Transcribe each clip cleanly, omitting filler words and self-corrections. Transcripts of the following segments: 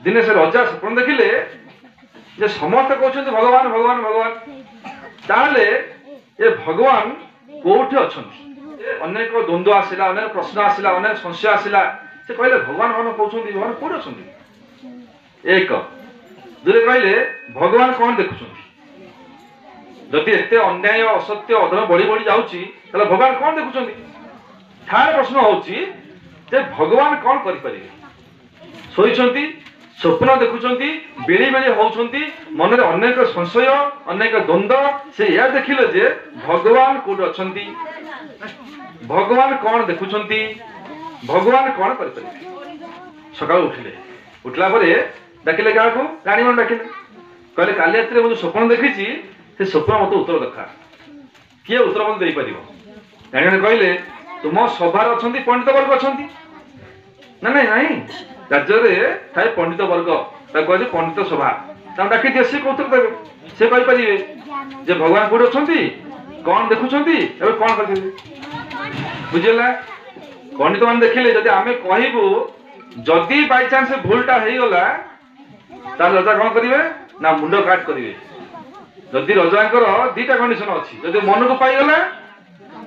दिने से रजा स्वप्न देखिले जे समस्त कहते भगवान भगवान भगवान ताहले ये भगवान कोठी अछंती अनेक द्वंद्व आसिला अनेक प्रश्न आसिला अनेक संशय आसिला से कहले भगवान भगवान कहते भगवान कोठी अछंती एक दुरे कहले भगवान कौन देखुछंती जदि एते अन्याय असत्य अधर्म बढ़ी बढ़ी जाउची तले भगवान कौन देखुछंती थार प्रश्न होउची जे भगवान कौन करि परिबे सोइछंती स्वप्न देखुछंती बेली बेली होउछंती मन रे अनेक संशय अनेक द्वंद्व से या देखिले जे भगवान कोठी अछंती भगवान कौन देखुछंती भगवान कौन करि परिबे सकाळ उठिले उठला परे डाकिले काको रानी मन डाकिले कहले काली रात्रि मु स्वप्न देखिछि से स्वप्न मत उत्तर देखा किए उत्तर मत देई परिबो रानी कहले तुम सभार अछंती पंडित वर्ग अछंती ना नहीं नहीं राज्य रे थाए पंडित वर्ग ता कहले पंडित सभा ता डाकी दिए से उत्तर देबे से कहि परिबे जे भगवान कोठी अछंती कौन देखुछंती एबे कौन करथिबे बुझिला पंडित मान देखिले जदि आमे कहिबो जदि बाय चांस भूलटा हेई गला तार रजा कौन करिवे ना मुंड काट करिवे जदि रजांकर दीटा कंडीशन अछि जदि मन को पाई गला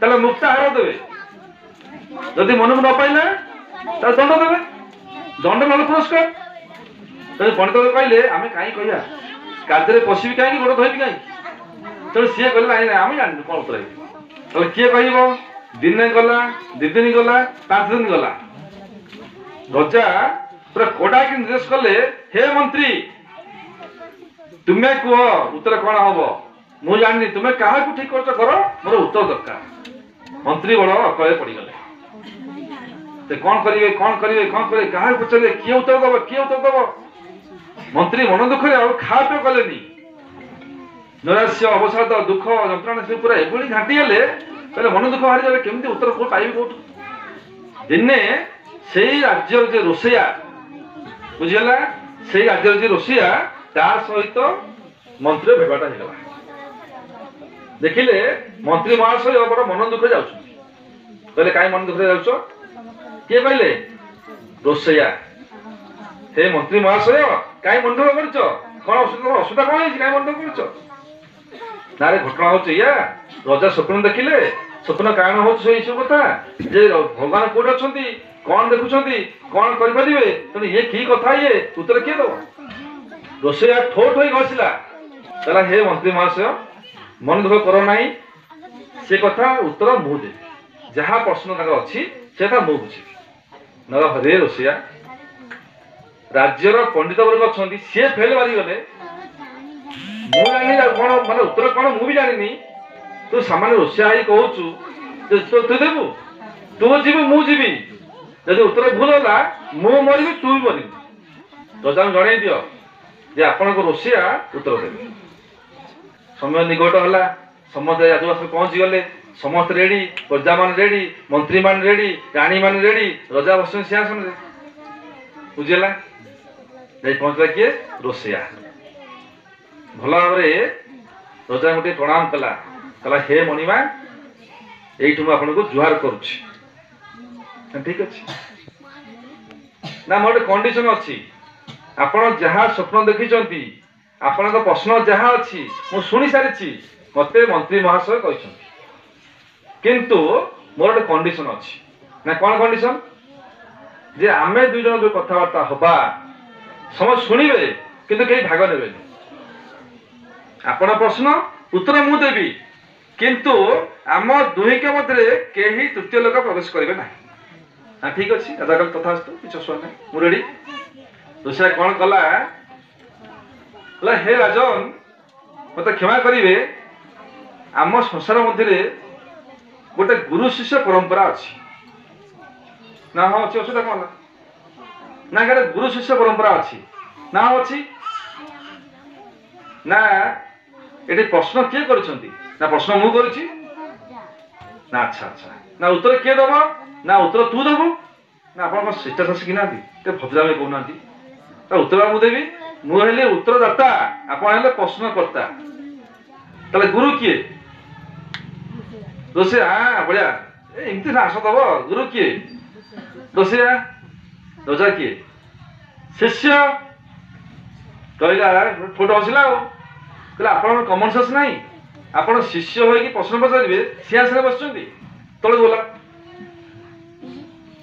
ताले मुक्ताहार देबे जदि मन को न पाइला तार दंड देबे दंड नल पुरस्कार तने पंडित कहले आमे काई कहिया कार्य पशिबी काई गोड़ धइबी काई तने सिए कहले नाही नाही आमे जानि कोन उत्तर तले किए कहिबो दिन गला दि दिन गला 5 दिन गला रजा पूरा कोडा के निर्देश कले हे मंत्री तुम्हें कह उत्तर कौन हम मु जानी तुम्हें क्या ठीक कर मोर उत्तर दरकार मंत्री बड़ अकले पड़गले कौन करेंगे कौन करेंगे कौन करेंगे क्या पचारे किए उत्तर दब किए उत्तर दब मंत्री मन दुख खा पे कले नैराश्य अवसाद दुख जंत्रणा से पूरा एभली घाटी गले कहले मन दुख बाहरी जाए केमती उत्तर कौन पाइबे कौट दिने से राज्य जे रोसैया बुझीगला से राज्य जे रोसैया तार सहित मंत्री भेबाटा हेगला देखिले मंत्री महाशय बड़ मन दुख जाउछ कहले काई मन दुख जाउछ के कहले रोसैया हे मंत्री महाशय काई मन दुख करछ कोन असुविधा कोन है काई मन दुख करछ नारे घटना होछ या राजा स्वप्न देखिले स्वप्न कारण होछ सही सब कथा जे भगवान कोड अछंती कौन देखुछंती कौन करि परिबे तने ये की कथा ये उत्तर के दो रोसैया ठोठ होई घसिला कहला हे मंत्री महाशय मन दुख करो नाही से कथा उत्तर मु दे जहा प्रश्न तक अछि सेटा मु बुझी न हरे रोसैया राज्यर पंडित वर्ग अछंती से फेल मारी गले मु जानि कोन माने उत्तर कोन मु भी जानिनी तू सामान्य रोसैया ही कहूचु तू देबू तू जीवी मु जीवी जदि उत्तर भूल होला मु मरिबी तू भी मरिबी रजा जणै दियो जे आपण को रोसैया उत्तर देबे समय निकट होला समस्त राजवास पहुंची गले समस्त रेडी प्रजा मान रेडी मंत्री मान रेडी रानी मान रेडी रजा बसन सिंहासन रे बुझेला जाई पहुंचला किए रोसैया भला भाबरे रजा गोटे प्रणाम कला कला हे मणिमा एठु आपण को जुहार करूछी ठीक अछि ना मोर कंडीशन अछि आपण जहा स्वप्न देखिचंती आपण को प्रश्न जहा अछि मु सुनि सारिछि मते मंत्री महाशय कहिसंती किंतु मोर कंडीशन अछि ना कोन कंडीशन जे आमे दुई जन जो कथा वार्ता होबा समझ सुनिबे किंतु केही भाग नेबे आपण प्रश्न उत्तर मु देबी किंतु आम दुही के मध्य केही तृतीय लोक प्रवेश करेंगे ना हाँ ठीक अच्छे दादा कल तथा किसी असुविधा ना मु रेडी रोसैया कौन कला हे राजन मत क्षमा करेंगे आम संसार मध्य गोटे गुरु शिष्य परंपरा अच्छी ना हाँ अच्छी असुविधा कौन ना क्या गुरु शिष्य परंपरा अच्छी ना हाँ अच्छी ना ये प्रश्न किए कर ना प्रश्न मु कर ना अच्छा अच्छा ना उत्तर किए दब ना उत्तर तू दबु ना आप शिष्टाचार शिखी ना भद्रा कहना उत्तर मुझे मुझे उत्तरदाता आप प्रश्नकर्ता ताले गुरु किए रोसैया हाँ बढ़िया एमती ना आस दब गुरु किए रोसैया रजा किए शिष्य କହିଲା ଠୋଟ ହସିଲା ଆଉ କହିଲା ଆପଣଙ୍କର କମନ ସେନ୍ସ ନାହିଁ, ଆପଣ ଶିଷ୍ୟ ହୋଇକି ପ୍ରଶ୍ନ ପଚାରିବେ ସିଂହାସନରେ ବସିଛନ୍ତି, ତଳେ ଗଲା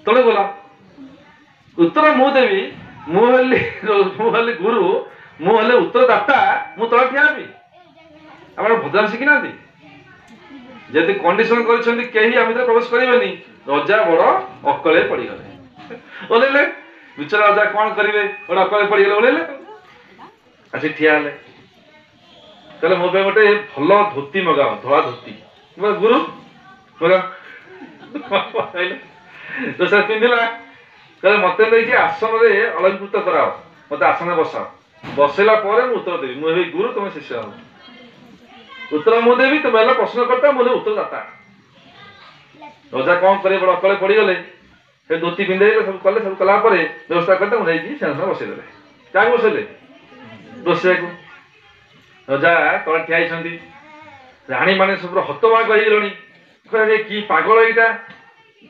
ତଳେ ଗଲା ଉତ୍ତର ମୁଁ ଦେବି, ମୁଁ ହେଲି ଗୁରୁ, ମୁଁ ହେଲେ ଉତ୍ତରଦାତା, ମୁଁ ତଳେ ଠିଆ ହେବି। ଆପଣ ଭଜନ ଶିଖିନାହାନ୍ତି? ଯଦି କଣ୍ଡିସନ କରିଛନ୍ତି କେହି ଆମ ଭିତରେ ପ୍ରବେଶ କରିବେନି, ରଜା ବଡ ଅକଳେ ପଡିଗଲେ, ଓହ୍ଲେଇଲେ। ବିଚରା ରଜା କଣ କରିବେ, ଗୋଟେ ଅକଳେ ପଡିଗଲେ, ଓହ୍ଲେଇଲେ। ଆସି ଠିଆ ହେଲେ, କହିଲେ ମୋ ପାଇଁ ଗୋଟେ ଭଲ ଧୋତି ମଗାଅ, ଧଳା ଧୋତି। ଗୁରୁ ମଗାଅ ପିନ୍ଧିଲା। କହିଲେ ମତେ ନେଇକି ଆସନରେ ଅଳଙ୍କୃତ କରାଅ, ମତେ ଆସନରେ ବସାଅ, ବସେଇଲା ପରେ ମୁଁ ଉତ୍ତର ଦେବି। ମୁଁ ହେବି ଗୁରୁ, ତମେ ଶିଷ୍ୟ ହବ। ଉତ୍ତର ମୁଁ ଦେବି, ତମେ ହେଲେ ପ୍ରଶ୍ନକର୍ତ୍ତା, ମୁଁ ହେଲେ ଉତ୍ତରଦାତା। ରଜା କଣ କରିବେ, ବଡ ଅକଳେ ପଡିଗଲେ। ସେ ଧୋତି ପିନ୍ଧେଇଲେ, ସବୁ କଲେ, ସବୁ କଲା ପରେ ବ୍ୟବସ୍ଥା କରିତେ ମୁଁ ନେଇକି ସିଂହାସନରେ ବସେଇଦେଲେ। କାହାକୁ ବସେଇଲେ? ରୋଷେଇୟାକୁ। ରଜା ତଳେ ଠିଆ ହେଇଛନ୍ତି, ରାଣୀ ମାନେ ସବୁ ହତବାକ ହେଇଗଲେଣି, କି ପାଗଳ ଏଇଟା।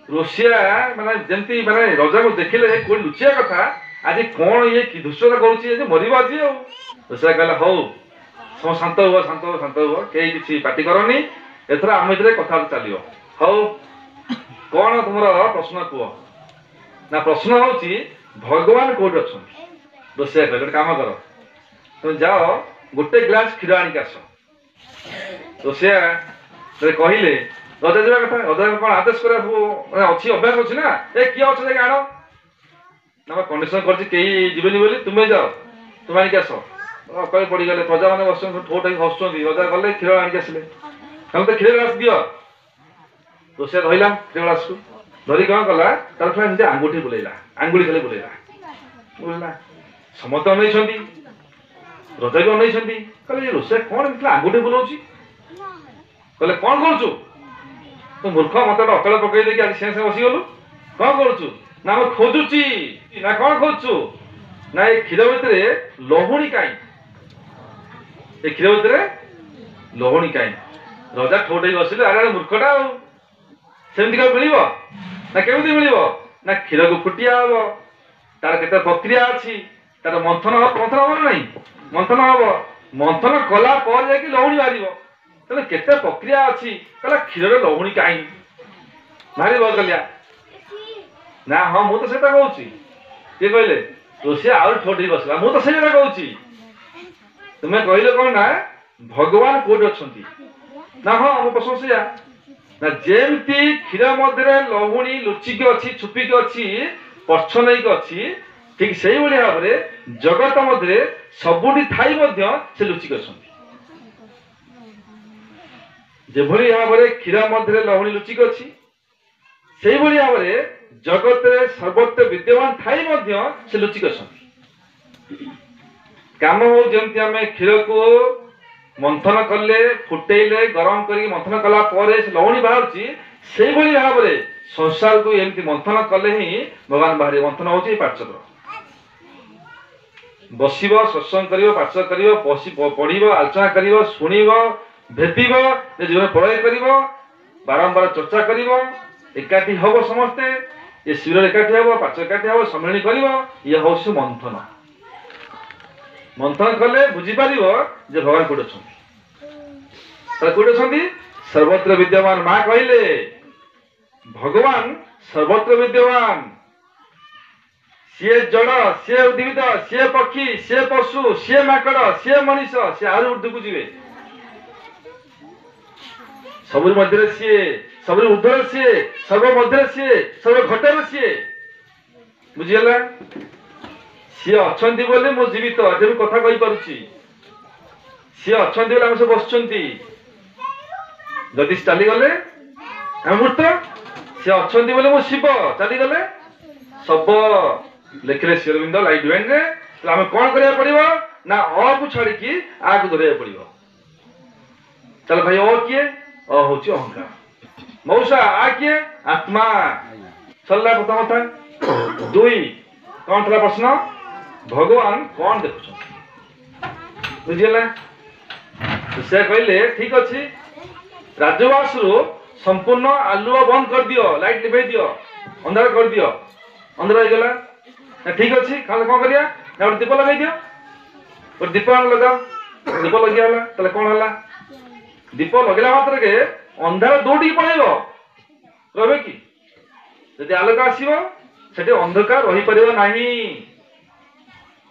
ରୋଷିଆ ମାନେ ଯେମିତି ମାନେ ରଜାକୁ ଦେଖିଲେ କୋଉଠି ଲୁଚିବା କଥା, ଆଜି କଣ ଇଏ କି ଦୁଷ୍ଟତା କରୁଛି, ଯେ ମରିବ ଆଜି ଆଉ। ରୋଷିଆ କହିଲା ହଉ ସବୁ ଶାନ୍ତ ହୁଅ, ଶାନ୍ତ ହୁଅ, ଶାନ୍ତ ହୁଅ, କେହି କିଛି ପାଟି କରନି, ଏଥର ଆମ ଭିତରେ କଥାବାର୍ତ୍ତା ଚାଲିବ। ହଉ କଣ ତୁମର ପ୍ରଶ୍ନ କୁହ? ନା ପ୍ରଶ୍ନ ହଉଛି ଭଗବାନ କୋଉଠି ଅଛନ୍ତି? ରୋଷିଆ କହିଲେ ଗୋଟେ କାମ କର, ତମେ ଯାଅ ଗୋଟେ ଗ୍ଲାସ କ୍ଷୀର ଆଣିକି ଆସ। ରୋଷିଆ କହିଲେ ରଜା ଯିବା କଥା, ରଜା କଣ ଆଦେଶ କରିବାକୁ ଅଛି, ଅଭ୍ୟାସ ଅଛି ନା, ଏ କିଏ ଅଛ ଯାଇକି ଆଣ। କଣ୍ଡିସନ କରିଛି କେହି ଯିବେନି ବୋଲି, ତୁମେ ଯାଅ, ତୁମେ ଆଣିକି ଆସ। ଅକଳେ ପଡିଗଲେ, ପ୍ରଜା ମାନେ ବସୁଛନ୍ତି, ଠୋଠ ହେଇକି ହସୁଛନ୍ତି। ରଜା ଗଲେ, କ୍ଷୀର ଆଣିକି ଆସିଲେ। ତାହେଲେ ତ କ୍ଷୀର ଗ୍ଲାସ ଦିଅ। ରୋଷିଆ ଧଇଲା କ୍ଷୀର ଗ୍ଲାସକୁ, ଧରି କଣ କଲା, ତାର ନିଜେ ଆଙ୍ଗୁଠି ବୁଲେଇଲା, ଆଙ୍ଗୁଳି ଖାଲି ବୁଲେଇଲା। ସମସ୍ତେ ଅନେଇଛନ୍ତି, ରଜା ବି ଅନେଇଛନ୍ତି। କହିଲେ ରୋଷିଆ କଣ ଏମିତି ଆଙ୍ଗୁଠି ବୁଲଉଛି? କହିଲେ କଣ କରୁଛୁ ତୁ ମୂର୍ଖ, ମତେ ଗୋଟେ ଅକଳ ପକେଇ ଦେଇକି ଆଜି ସିଂହାସନରେ ବସିଗଲୁ। କଣ କରୁଛୁ? ନା ମୁଁ ଖୋଜୁଛି। ନା କଣ ଖୋଜୁଛୁ? ନା ଏ କ୍ଷୀର ଭିତରେ ଲହୁଣୀ କାହିଁ, ଏ କ୍ଷୀର ଭିତରେ ଲହୁଣୀ କାହିଁ। ରଜା ଠୋଠ ହେଇ ବସିଲେ, ଆରେ ମୂର୍ଖଟା ଆଉ, ସେମିତି କଣ ମିଳିବ? ନା କେମିତି ମିଳିବ? ନା କ୍ଷୀରକୁ ଫୁଟିଆ ହବ, ତାର କେତେ ପ୍ରକ୍ରିୟା ଅଛି, ତାର ମନ୍ଥନ ହବ ନା ନାହିଁ? ମନ୍ଥନ ହବ, ମନ୍ଥନ କଲା ପରେ ଯାଇକି ଲହୁଣୀ ବାହାରିବ। ତାହେଲେ କେତେ ପ୍ରକ୍ରିୟା ଅଛି। କହିଲା କ୍ଷୀରରେ ଲହୁଣୀ କାହିଁ? ଭାରି ବଦଲିଆ। ନା ହଁ ମୁଁ ତ ସେଇଟା କହୁଛି। କିଏ କହିଲେ? ରୋଷିଆ ଆହୁରି ଠୋଠ ହେଇ ବସିଲା, ମୁଁ ତ ସେଇଟା କହୁଛି। ତୁମେ କହିଲେ କଣ ନା ଭଗବାନ କୋଉଠି ଅଛନ୍ତି? ନା ହଁ ମୋ ପ୍ରଶ୍ନ ସେଇଆ। ନା ଯେମିତି କ୍ଷୀର ମଧ୍ୟରେ ଲହୁଣୀ ଲୁଚିକି ଅଛି, ଛୁପିକି ଅଛି, ପର୍ଚ୍ଛନେଇକି ଅଛି, ଠିକ ସେଇଭଳି ଭାବରେ ଜଗତ ମଧ୍ୟରେ ସବୁଠି ଥାଇ ମଧ୍ୟ ସେ ଲୁଚିକି ଅଛନ୍ତି। ଯେଭଳି ଭାବରେ କ୍ଷୀର ମଧ୍ୟରେ ଲହୁଣୀ ଲୁଚିକି ଅଛି, ସେଇଭଳି ଭାବରେ ଜଗତରେ ସର୍ବତ୍ର ବିଦ୍ୟମାନ ଥାଇ ମଧ୍ୟ ସେ ଲୁଚିକି ଅଛନ୍ତି। କାମ ହଉ ଯେମିତି ଆମେ କ୍ଷୀରକୁ ମନ୍ଥନ କଲେ, ଫୁଟେଇଲେ, ଗରମ କରିକି ମନ୍ଥନ କଲା ପରେ ସେ ଲହୁଣୀ ବାହାରୁଛି, ସେଇଭଳି ଭାବରେ ସଂସାରକୁ ଏମିତି ମନ୍ଥନ କଲେ ହିଁ ଭଗବାନ ବାହାରିବେ। ମନ୍ଥନ ହଉଛି ଏଇ ପାର୍ଶ୍ୱ। ବସିବ, ସତ୍ସଙ୍ଗ କରିବ, ପାଠ କରିବ, ପଢିବ, ଆଲୋଚନା କରିବ, ଶୁଣିବ, ଭେଦିବ, ଜୀବନ ପ୍ରଳୟ କରିବ, ବାରମ୍ବାର ଚର୍ଚ୍ଚା କରିବ, ଏକାଠି ହବ ସମସ୍ତେ, ଏ ଶିବିର ଏକାଠି ହବ, ପାଠ ଏକାଠି ହବ, ସମ୍ମିଳନୀ କରିବ, ଇଏ ହଉଛି ମନ୍ଥନ। ମନ୍ଥନ କଲେ ବୁଝିପାରିବ ଯେ ଭଗବାନ କୋଉଠି ଅଛନ୍ତି। ତାହେଲେ କୋଉଠି ଅଛନ୍ତି? ସର୍ବତ୍ର ବିଦ୍ୟମାନ। ମା କହିଲେ ଭଗବାନ ସର୍ବତ୍ର ବିଦ୍ୟମାନ। ସିଏ ଜଳ, ସିଏ ଉଦ୍ଭିଦ, ସିଏ ପକ୍ଷୀ, ସିଏ ପଶୁ, ସିଏ ମାଙ୍କଡ, ସିଏ ମଣିଷ, ସିଏ ଆହୁରି ଉର୍ଦ୍ଧ୍ୱକୁ ଯିବେ। ସବୁ ମଧ୍ୟରେ ସିଏ, ସବୁ ଉର୍ଦ୍ଧ୍ୱରେ ସିଏ, ସର୍ବ ମଧ୍ୟରେ ସିଏ, ସର୍ବ ଘଟରେ ସିଏ। ବୁଝିଗଲା? ସିଏ ଅଛନ୍ତି ବୋଲି ମୁଁ ଜୀବିତ, ଏବେ ବି କଥା କହିପାରୁଛି। ସିଏ ଅଛନ୍ତି ବୋଲି ଆମେ ସବୁ ବସୁଛନ୍ତି। ଯଦି ଚାଲିଗଲେ ଆମେ ମୂର୍ତ୍ତ। ସିଏ ଅଛନ୍ତି ବୋଲି ମୁଁ ଶିବ, ଚାଲିଗଲେ ଶବ। ଲେଖିଲେ ଶ୍ରୀ ଅରବିନ୍ଦ ଲାଇଟ୍ ଡିଭାଇନରେ। ଆମେ କଣ କରିବାକୁ ପଡିବ? ନା ଅକୁ ଛାଡିକି ଆକୁ ଧରିବାକୁ ପଡିବ। ତାହେଲେ ଭାଇ ଅ କିଏ? ଅ ହଉଛି ଅହଙ୍କାର। ମଉସା ଆ କିଏ? ଆତ୍ମା। ସରିଲା ପ୍ରଥମ କଥା। ଦୁଇ, କଣ ଥିଲା ପ୍ରଶ୍ନ? ଭଗବାନ କଣ ଦେଖୁଛନ୍ତି? ବୁଝିଗଲା? ସେ କହିଲେ ଠିକ ଅଛି, ରାଜବାସରୁ ସମ୍ପୂର୍ଣ୍ଣ ଆଲୁଅ ବନ୍ଦ କରିଦିଅ, ଲାଇଟ୍ ଲିଭେଇ ଦିଅ, ଅନ୍ଧାର କରିଦିଅ। ଅନ୍ଧାର ହେଇଗଲା, ଠିକ ଅଛି। କଣ କରିବା? ନା ଗୋଟେ ଦୀପ ଲଗେଇ ଦିଅ। ଗୋଟେ ଦୀପ ଆଣ ଲଗାଅ, ଦୀପ ଲଗିଗଲା, ତାହେଲେ କଣ ହେଲା? ଦୀପ ଲଗେଇଲା ମାତ୍ରେ କେ ଅନ୍ଧାର ଦୌଡ଼ିକି ପଳେଇବ, ରହିବେ କି? ଯଦି ଆଲୋକ ଆସିବ ସେଠି ଅନ୍ଧକାର ରହିପାରିବ ନାହିଁ।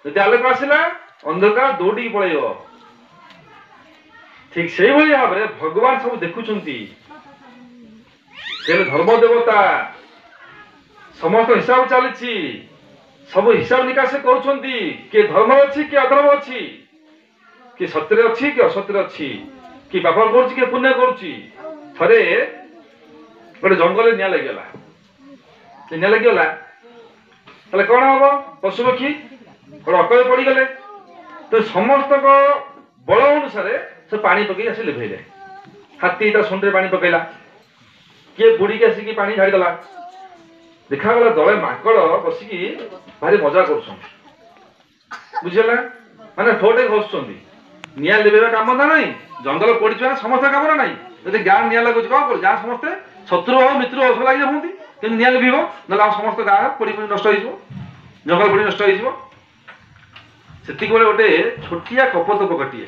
ଯଦି ଆଲୋକ ଆସିଲା ଅନ୍ଧକାର ଦୌଡ଼ିକି ପଳେଇବ। ଠିକ ସେଇଭଳି ଭାବରେ ଭଗବାନ ସବୁ ଦେଖୁଛନ୍ତି। ସେ ଧର୍ମ ଦେବତା, ସମସ୍ତ ହିସାବ ଚାଲିଛି, ସବୁ ହିସାବ ନିକାଶ କରୁଛନ୍ତି। କିଏ ଧର୍ମ ଅଛି, କିଏ ଅଧର୍ମ ଅଛି, କିଏ ସତ୍ୟରେ ଅଛି, କିଏ ଅସତ୍ୟରେ ଅଛି, କିଏ ପାପ କରୁଛି, କିଏ ପୁଣ୍ୟ କରୁଛି। ଥରେ ଗୋଟେ ଜଙ୍ଗଲରେ ନିଆଁ ଲାଗିଗଲା। ନିଆଁ ଲାଗିଗଲା ତାହେଲେ କଣ ହବ? ପଶୁପକ୍ଷୀ ଗୋଟେ ଅକଳେ ପଡିଗଲେ। ତ ସମସ୍ତଙ୍କ ବଳ ଅନୁସାରେ ସେ ପାଣି ପକେଇ ଆସି ଲିଭେଇଲେ। ହାତୀ ତା ଶୁଣ୍ଢରେ ପାଣି ପକେଇଲା, କିଏ ବୁଡିକି ଆସିକି ପାଣି ଝାଡ଼ିଦେଲା। ଦେଖାଗଲା ଦଳେ ମାଙ୍କଡ ବସିକି ଭାରି ମଜା କରୁଛନ୍ତି, ବୁଝିହେଲା? ମାନେ ଠୋଟେ ଘଷୁଛନ୍ତି। ନିଆଁ ଲିଭେଇବା କାମ ନା ନାହିଁ, ଜଙ୍ଗଲ ପୋଡିଛି ମାନେ ସମସ୍ତ କାମରେ ନାହିଁ। ଯଦି ଗାଁ ନିଆଁ ଲାଗୁଛି କଣ କରୁଛି? ଗାଁ ସମସ୍ତେ ଶତ୍ରୁ ହଉ ମିତ୍ର ହଉ ସବୁ ଲାଗି ହୁଅନ୍ତି, କିନ୍ତୁ ନିଆଁ ଲିଭିବ, ନହେଲେ ଆମ ସମସ୍ତ ଗାଁ ପୋଡି ନଷ୍ଟ ହେଇଯିବ, ଜଙ୍ଗଲ ପୋଡି ନଷ୍ଟ ହେଇଯିବ। ସେତିକି ବେଳେ ଗୋଟେ ଛୋଟିଆ କପୋତପକଟିଏ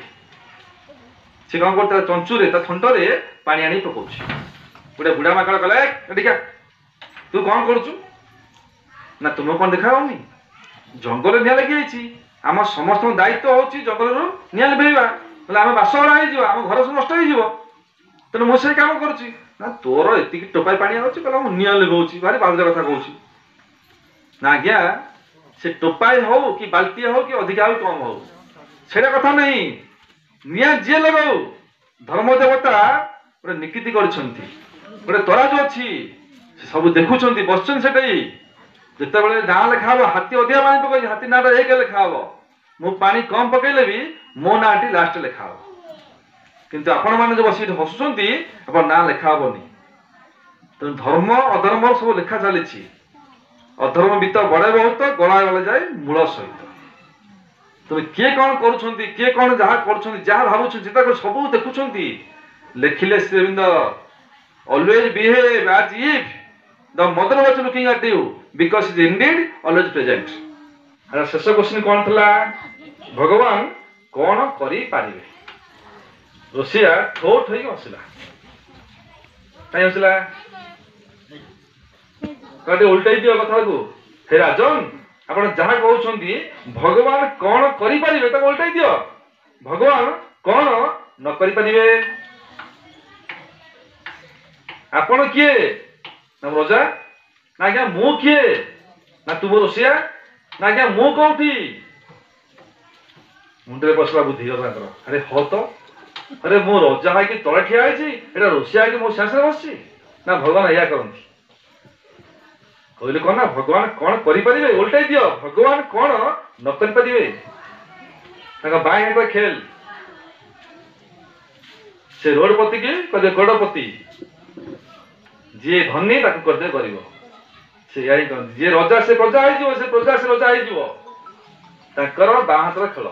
ସେ କଣ କରୁଛି? ତା ଚଞ୍ଚୁରେ, ତା ଥଣ୍ଟରେ ପାଣି ଆଣି ପକଉଛି। ଗୋଟେ ବୁଢା ମାଙ୍କଡ କହିଲା, ଏଠିକା ତୁ କଣ କରୁଛୁ? ନା ତୁମକୁ କଣ ଦେଖା ହଉନି? ଜଙ୍ଗଲରେ ନିଆଁ ଲାଗିଯାଇଛି, ଆମ ସମସ୍ତଙ୍କ ଦାୟିତ୍ୱ ହଉଛି ଜଙ୍ଗଲରୁ ନିଆଁ ଲିଭେଇବା, ନହେଲେ ଆମେ ବାସହରା ହେଇଯିବ, ଆମ ଘର ସବୁ ନଷ୍ଟ ହେଇଯିବ। ତେଣୁ ମୁଁ ସେଇ କାମ କରୁଛି। ନା ତୋର ଏତିକି ଟୋପାଏ ପାଣି ଆଉଛି, କହିଲା ମୁଁ ନିଆଁ ଲିଭଉଛି, ଭାରି ବାଜେ କଥା କହୁଛି। ନା ଆଜ୍ଞା, ସେ ଟୋପାଏ ହଉ କି ବାଲ୍ଟିଏ ହଉ କି ଅଧିକା ହଉ କମ ହଉ ସେଇଟା କଥା ନାହିଁ। ନିଆଁ ଯିଏ ଲଗାଉ, ଧର୍ମ ଦେବତା ଗୋଟେ ନୀତି କରିଛନ୍ତି, ଗୋଟେ ତରାଜୁ ଅଛି, ସେ ସବୁ ଦେଖୁଛନ୍ତି, ବସିଛନ୍ତି ସେଠି। ଯେତେବେଳେ ନାଁ ଲେଖା ହବ, ହାତୀ ଅଧିକା ପାଣି ପକେଇଛି, ହାତୀ ନାଁଟା ଏକ ଲେଖା ହବ। ମୁଁ ପାଣି କମ ପକେଇଲେ ବି ମୋ ନାଁଟି ଲାଷ୍ଟ ଲେଖା ହବ। କିନ୍ତୁ ଆପଣ ମାନେ ଯୋଉ ବସିକି ହସୁଛନ୍ତି, ଆପଣ ନାଁ ଲେଖା ହବନି। ତେଣୁ ଧର୍ମ ଅଧର୍ମ ସବୁ ଲେଖା ଚାଲିଛି। ଅଧର୍ମ ବିତ ବଢେ ବହୁତ, ଗଳା ଗଳେ ଯାଏ ମୂଳ ସହିତ। ତେଣୁ କିଏ କଣ କରୁଛନ୍ତି, କିଏ କଣ ଯାହା କରୁଛନ୍ତି, ଯାହା ଭାବୁଛନ୍ତି, ତାକୁ ସବୁ ଦେଖୁଛନ୍ତି। ଲେଖିଲେ Shri Aurobindo, always behave as if the mother was looking at you because she is indeed always present। ଶେଷ କ୍ୱେଶ୍ଚନ କଣ ଥିଲା? ଭଗବାନ କଣ କରିପାରିବେ? ରୋଷିଆ ଠୋଠ ହେଇକି ହସିଲା। କାହିଁ ହସିଲା? ଟିକେ ଓଲଟେଇ ଦିଅ କଥାକୁ। ହେ ରାଜନ, ଆପଣ ଯାହା କହୁଛନ୍ତି ଭଗବାନ କଣ କରିପାରିବେ ତାକୁ ଓଲଟେଇ ଦିଅ। ଭଗବାନ କଣ ନ କରିପାରିବେ? ଆପଣ କିଏ? ନା ରଜା? ନା ଆଜ୍ଞା ମୁଁ କିଏ? ନା ତୁମ ରୋଷିଆ? ନା ଆଜ୍ଞା ମୁଁ କୋଉଠି? ମୁଣ୍ଡରେ ବସିଲା ବୁଦ୍ଧି ତାଙ୍କର। ଆରେ ହ ତ, ଆରେ ମୁଁ ରଜା ହେଇକି ତଳେ ଠିଆ ହେଇଛି, ଏଟା ରୋଷିଆ ହେଇକି ମୋ ଶାସରେ ବସିଛି। ନା ଭଗବାନ ଏଇଆ କରନ୍ତି। କହିଲେ କଣ ନା ଭଗବାନ କଣ କରିପାରିବେ? ଓଲଟାଇ ଦିଅ, ଭଗବାନ କଣ ନ କରିପାରିବେ? ତାଙ୍କ ବାଇଁ ହାତ ଖେଳ। ସେ ରୋଡପତି କି କହିଲେ ଗଡପତି, ଯିଏ ଧନୀ ତାକୁ କରିଦେ ଗରିବ। ସେ ଏଇ କହନ୍ତି, ଯିଏ ରଜା ସେ ପ୍ରଜା ହେଇଯିବ, ସେ ପ୍ରଜା ସେ ରଜା ହେଇଯିବ। ତାଙ୍କର ବାଁ ହାତର ଖେଳ।